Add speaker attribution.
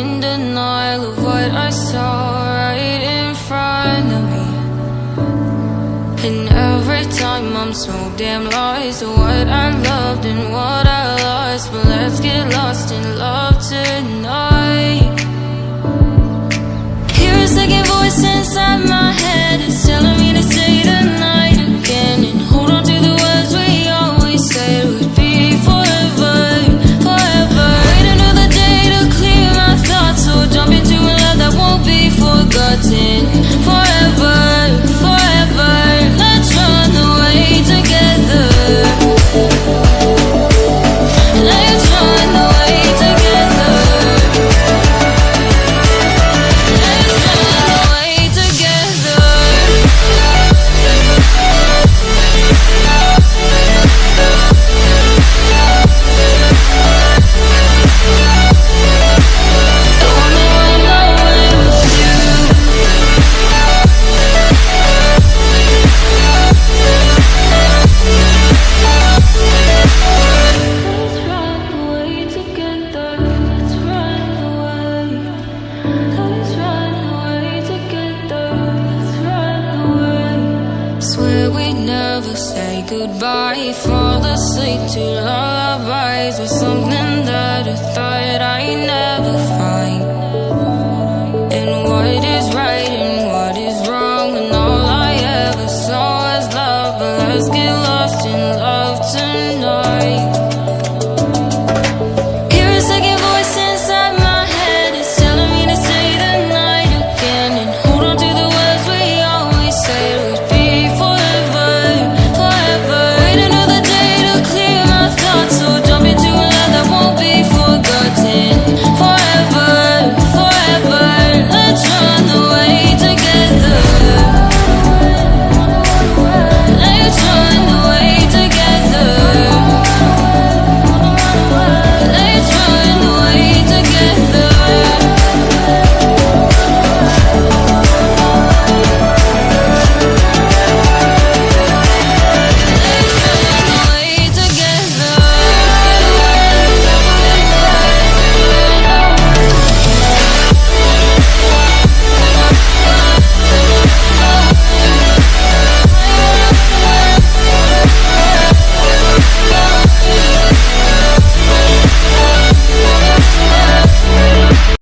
Speaker 1: in denial of what I saw right in front of me. And every time I'm so damn lost to what I loved and what I lost. But let's get lost in love tonight. Hear a second voice inside my head, it's telling me to say the night again, and hold on to the words we always said would be forever, forever. Wait another day to clear my thoughts, so jump into a love that won't be forgotten. Forever, forever, let's run away together. Let's run away together. Let's run away together. I wanna run away with you. Let's run away together. Let's run away. Let's run away together. Let's run away. Swear we never say goodbye. Fall asleep to lullabies with something that I thought I never